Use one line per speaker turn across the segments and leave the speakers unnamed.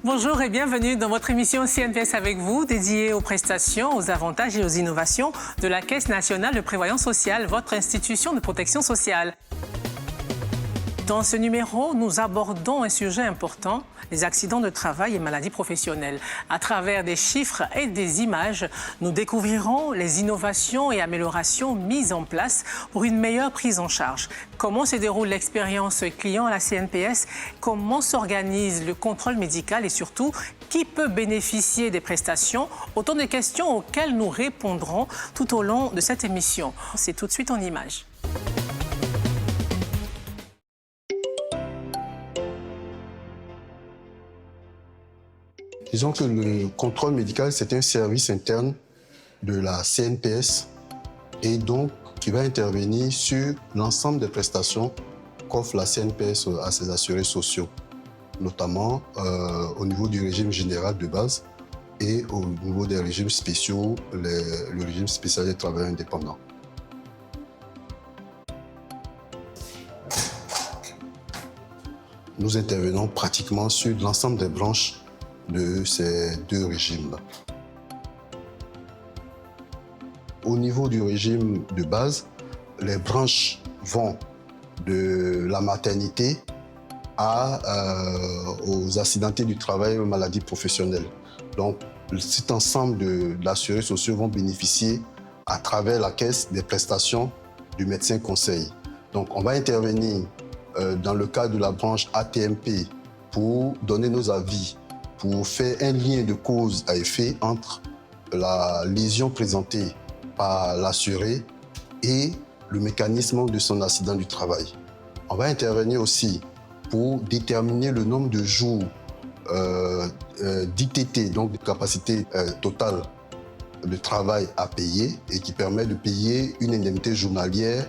Bonjour et bienvenue dans votre émission CNPS avec vous, dédiée aux prestations, aux avantages et aux innovations de la Caisse nationale de prévoyance sociale, votre institution de protection sociale. Dans ce numéro, nous abordons un sujet important, les accidents de travail et maladies professionnelles. À travers des chiffres et des images, nous découvrirons les innovations et améliorations mises en place pour une meilleure prise en charge. Comment se déroule l'expérience client à la CNPS? Comment s'organise le contrôle médical et surtout, qui peut bénéficier des prestations? Autant de questions auxquelles nous répondrons tout au long de cette émission. C'est tout de suite en images.
Disons que le contrôle médical, c'est un service interne de la CNPS et donc qui va intervenir sur l'ensemble des prestations qu'offre la CNPS à ses assurés sociaux, notamment au niveau du régime général de base et au niveau des régimes spéciaux, le régime spécial des travailleurs indépendants. Nous intervenons pratiquement sur l'ensemble des branches de ces deux régimes. Au niveau du régime de base, les branches vont de la maternité aux accidentés du travail et aux maladies professionnelles. Donc, cet ensemble d'assurés sociaux vont bénéficier à travers la caisse des prestations du médecin conseil. Donc, on va intervenir dans le cadre de la branche AT-MP pour donner nos avis, pour faire un lien de cause à effet entre la lésion présentée par l'assuré et le mécanisme de son accident du travail. On va intervenir aussi pour déterminer le nombre de jours d'ITT, donc de capacité totale de travail à payer et qui permet de payer une indemnité journalière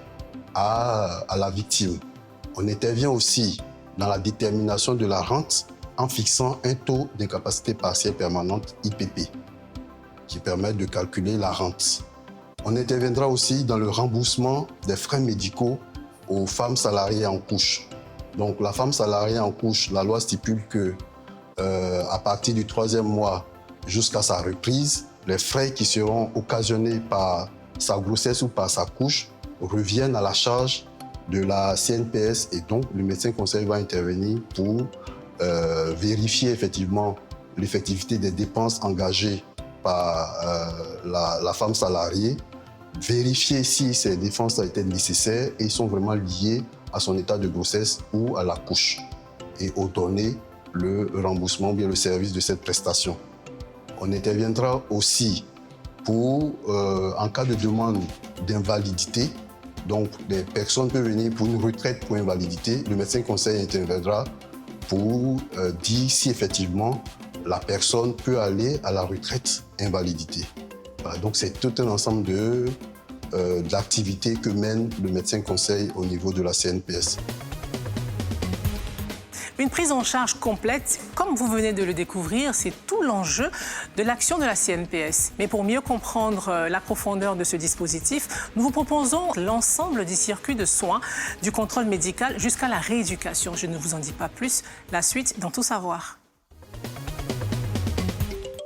à la victime. On intervient aussi dans la détermination de la rente en fixant un taux d'incapacité partielle permanente IPP qui permet de calculer la rente. On interviendra aussi dans le remboursement des frais médicaux aux femmes salariées en couche. Donc la femme salariée en couche, la loi stipule que à partir du 3e mois jusqu'à sa reprise, les frais qui seront occasionnés par sa grossesse ou par sa couche reviennent à la charge de la CNPS et donc le médecin conseil va intervenir pour vérifier effectivement l'effectivité des dépenses engagées par la femme salariée, vérifier si ces dépenses étaient nécessaires et sont vraiment liées à son état de grossesse ou à la couche et ordonner le remboursement ou bien le service de cette prestation. On interviendra aussi pour, en cas de demande d'invalidité, donc les personnes peuvent venir pour une retraite pour invalidité, le médecin conseil interviendra pour dire si effectivement la personne peut aller à la retraite invalidité. Voilà, donc c'est tout un ensemble d'activités que mène le médecin conseil au niveau de la CNPS.
Une prise en charge complète, comme vous venez de le découvrir, c'est tout l'enjeu de l'action de la CNPS. Mais pour mieux comprendre la profondeur de ce dispositif, nous vous proposons l'ensemble du circuit de soins, du contrôle médical jusqu'à la rééducation. Je ne vous en dis pas plus, la suite dans Tout savoir.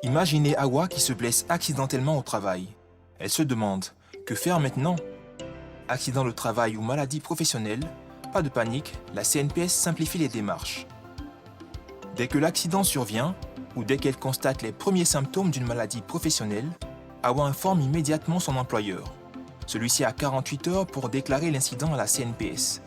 Imaginez Awa qui se blesse accidentellement au travail. Elle se demande, que faire maintenant? Accident de travail ou maladie professionnelle? Pas de panique, la CNPS simplifie les démarches. Dès que l'accident survient, ou dès qu'elle constate les premiers symptômes d'une maladie professionnelle, Awa informe immédiatement son employeur. Celui-ci a 48 heures pour déclarer l'incident à la CNPS.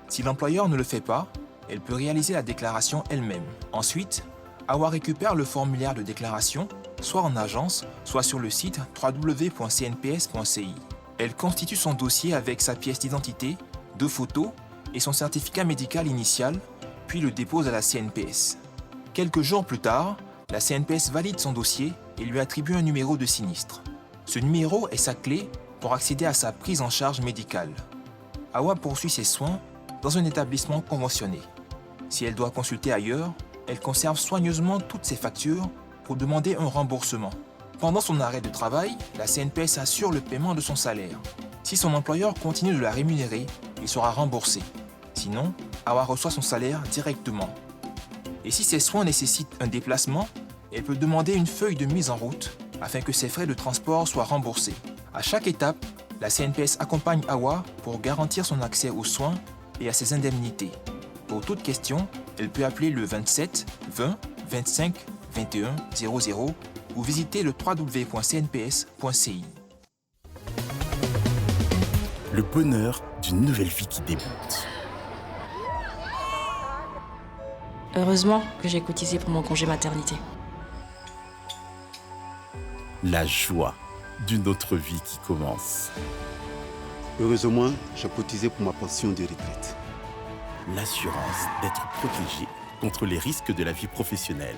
Si l'employeur ne le fait pas, elle peut réaliser la déclaration elle-même. Ensuite, Awa récupère le formulaire de déclaration, soit en agence, soit sur le site www.cnps.ci. Elle constitue son dossier avec sa pièce d'identité, 2 photos et son certificat médical initial, puis le dépose à la CNPS. Quelques jours plus tard, la CNPS valide son dossier et lui attribue un numéro de sinistre. Ce numéro est sa clé pour accéder à sa prise en charge médicale. Awa poursuit ses soins dans un établissement conventionné. Si elle doit consulter ailleurs, elle conserve soigneusement toutes ses factures pour demander un remboursement. Pendant son arrêt de travail, la CNPS assure le paiement de son salaire. Si son employeur continue de la rémunérer, il sera remboursé. Sinon, Awa reçoit son salaire directement. Et si ces soins nécessitent un déplacement, elle peut demander une feuille de mise en route afin que ses frais de transport soient remboursés. À chaque étape, la CNPS accompagne Awa pour garantir son accès aux soins et à ses indemnités. Pour toute question, elle peut appeler le 27 20 25 21 00 ou visiter le www.cnps.ci.
Le bonheur d'une nouvelle vie qui débute.
Heureusement que j'ai cotisé pour mon congé maternité.
La joie d'une autre vie qui commence.
Heureusement, j'ai cotisé pour ma pension de retraite.
L'assurance d'être protégé contre les risques de la vie professionnelle.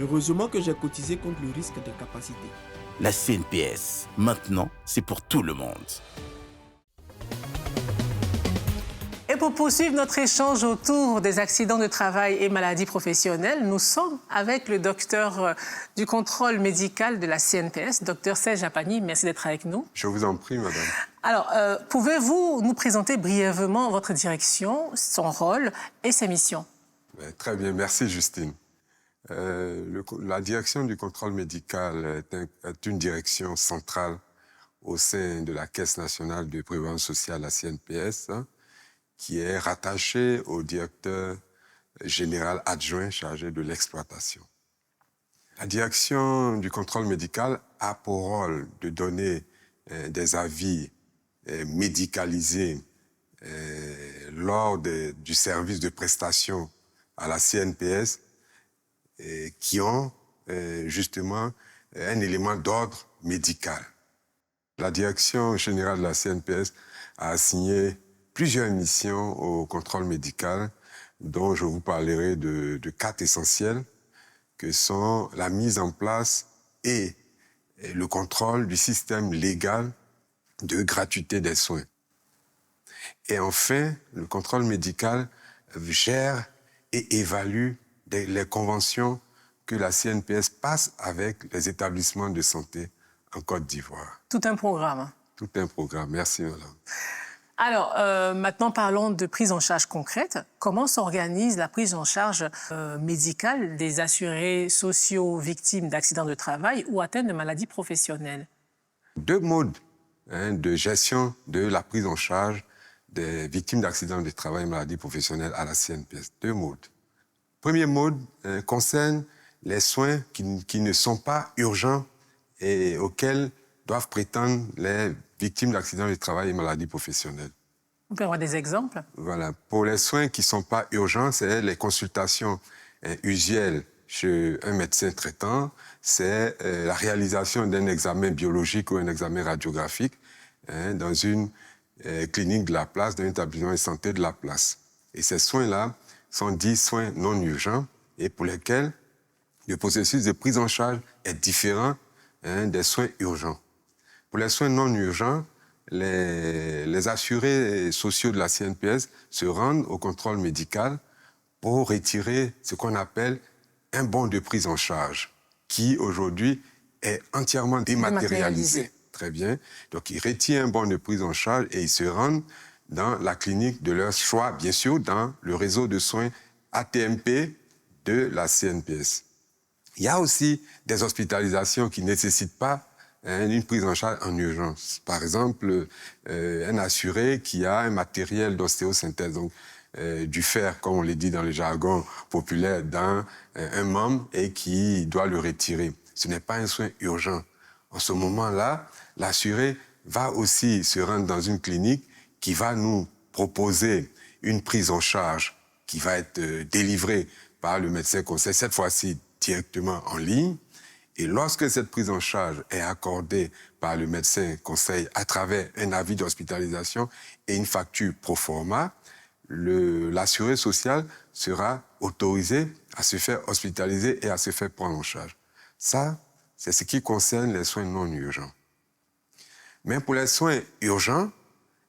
Heureusement que j'ai cotisé contre le risque d'incapacité.
La CNPS, maintenant, c'est pour tout le monde.
Et pour poursuivre notre échange autour des accidents de travail et maladies professionnelles, nous sommes avec le docteur du contrôle médical de la CNPS, docteur Serge Apani. Merci d'être avec nous.
Je vous en prie, madame.
Alors, pouvez-vous nous présenter brièvement votre direction, son rôle et ses missions?
Très bien, merci Justine. La direction du contrôle médical est une direction centrale au sein de la Caisse nationale de prévoyance sociale, la CNPS, qui est rattachée au directeur général adjoint chargé de l'exploitation. La direction du contrôle médical a pour rôle de donner des avis médicalisés lors du service de prestation à la CNPS qui ont justement un élément d'ordre médical. La direction générale de la CNPS a assigné plusieurs missions au contrôle médical, dont je vous parlerai de 4 essentiels, que sont la mise en place et le contrôle du système légal de gratuité des soins. Et enfin, le contrôle médical gère et évalue les conventions que la CNPS passe avec les établissements de santé en Côte d'Ivoire.
Tout un programme.
Tout un programme. Merci, madame.
Alors, maintenant, parlons de prise en charge concrète. Comment s'organise la prise en charge médicale des assurés sociaux victimes d'accidents de travail ou atteints de maladies professionnelles?
2 modes de gestion de la prise en charge des victimes d'accidents de travail et maladies professionnelles à la CNPS. 2 modes. Premier mode concerne les soins qui ne sont pas urgents et auxquels doivent prétendre les victimes d'accidents de travail et maladies professionnelles.
On peut avoir des exemples?
Voilà. Pour les soins qui ne sont pas urgents, c'est les consultations usuelles chez un médecin traitant, c'est la réalisation d'un examen biologique ou un examen radiographique dans une clinique de la place, dans un établissement de santé de la place. Et ces soins-là sont dits soins non urgents et pour lesquels le processus de prise en charge est différent des soins urgents. Pour les soins non urgents, les assurés sociaux de la CNPS se rendent au contrôle médical pour retirer ce qu'on appelle un bon de prise en charge, qui aujourd'hui est entièrement dématérialisé. Très bien. Donc, ils retirent un bon de prise en charge et ils se rendent dans la clinique de leur choix, bien sûr, dans le réseau de soins ATMP de la CNPS. Il y a aussi des hospitalisations qui ne nécessitent pas une prise en charge en urgence. Par exemple, un assuré qui a un matériel d'ostéosynthèse, donc du fer, comme on le dit dans le jargon populaire, dans un membre et qui doit le retirer. Ce n'est pas un soin urgent. En ce moment-là, l'assuré va aussi se rendre dans une clinique qui va nous proposer une prise en charge qui va être délivrée par le médecin conseil, cette fois-ci directement en ligne. Et lorsque cette prise en charge est accordée par le médecin conseil à travers un avis d'hospitalisation et une facture pro forma, l'assuré social sera autorisé à se faire hospitaliser et à se faire prendre en charge. Ça, c'est ce qui concerne les soins non urgents. Mais pour les soins urgents,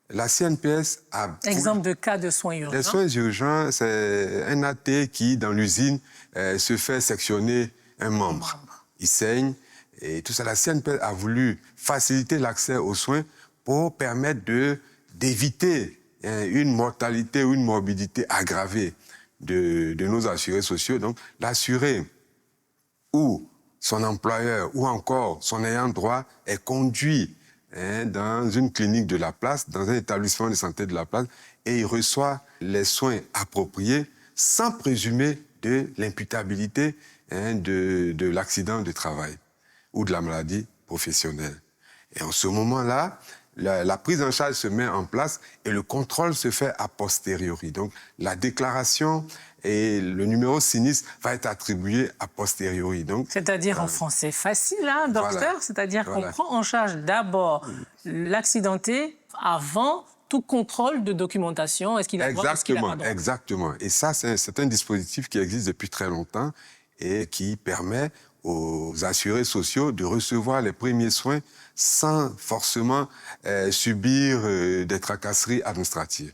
la CNPS a...
Exemple de cas de soins urgents.
Les soins urgents, c'est un AT qui, dans l'usine, se fait sectionner un membre. Il saigne et tout ça. La CNPS a voulu faciliter l'accès aux soins pour permettre d'éviter une mortalité ou une morbidité aggravée de nos assurés sociaux. Donc, l'assuré ou son employeur ou encore son ayant droit est conduit dans une clinique de la place, dans un établissement de santé de la place, et il reçoit les soins appropriés sans présumer de l'imputabilité de l'accident de travail ou de la maladie professionnelle. Et en ce moment-là, la prise en charge se met en place et le contrôle se fait a posteriori. Donc, la déclaration et le numéro sinistre va être attribué a posteriori. Donc,
c'est-à-dire en français facile, hein, docteur,
voilà.
C'est-à-dire qu'on
Voilà.
prend en charge d'abord l'accidenté avant tout contrôle de documentation. Est-ce qu'il a droit, est-ce qu'il a pas droit?
Exactement. Et ça, c'est un dispositif qui existe depuis très longtemps et qui permet aux assurés sociaux de recevoir les premiers soins sans forcément subir des tracasseries administratives.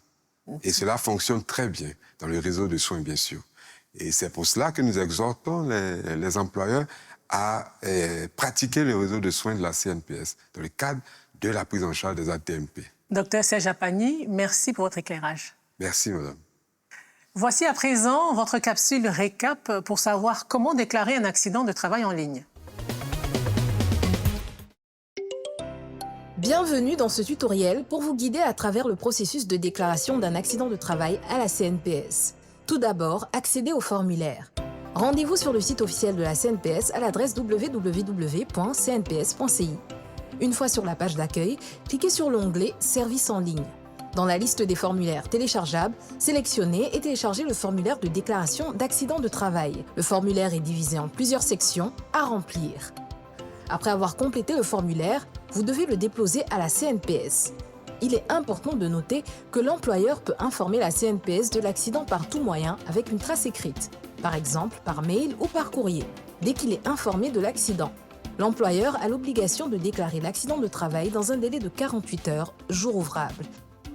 Et cela fonctionne très bien dans le réseau de soins, bien sûr. Et c'est pour cela que nous exhortons les employeurs à pratiquer le réseau de soins de la CNPS dans le cadre de la prise en charge des AT-MP.
Docteur Serge Apani, merci pour votre éclairage.
Merci, madame.
Voici à présent votre capsule récap pour savoir comment déclarer un accident de travail en ligne.
Bienvenue dans ce tutoriel pour vous guider à travers le processus de déclaration d'un accident de travail à la CNPS. Tout d'abord, accédez au formulaire. Rendez-vous sur le site officiel de la CNPS à l'adresse www.cnps.ci. Une fois sur la page d'accueil, cliquez sur l'onglet « Services en ligne ». Dans la liste des formulaires téléchargeables, sélectionnez et téléchargez le formulaire de déclaration d'accident de travail. Le formulaire est divisé en plusieurs sections à remplir. Après avoir complété le formulaire, vous devez le déposer à la CNPS. Il est important de noter que l'employeur peut informer la CNPS de l'accident par tout moyen avec une trace écrite, par exemple par mail ou par courrier, dès qu'il est informé de l'accident. L'employeur a l'obligation de déclarer l'accident de travail dans un délai de 48 heures, jour ouvrable.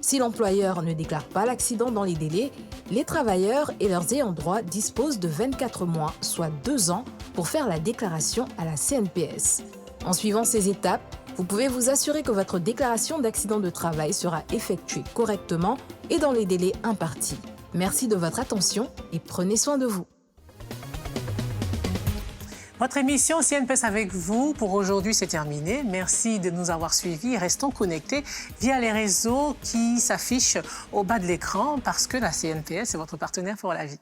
Si l'employeur ne déclare pas l'accident dans les délais, les travailleurs et leurs ayants droit disposent de 24 mois, soit 2 ans, pour faire la déclaration à la CNPS. En suivant ces étapes, vous pouvez vous assurer que votre déclaration d'accident de travail sera effectuée correctement et dans les délais impartis. Merci de votre attention et prenez soin de vous.
Votre émission CNPS avec vous pour aujourd'hui c'est terminé. Merci de nous avoir suivis. Restons connectés via les réseaux qui s'affichent au bas de l'écran parce que la CNPS est votre partenaire pour la vie.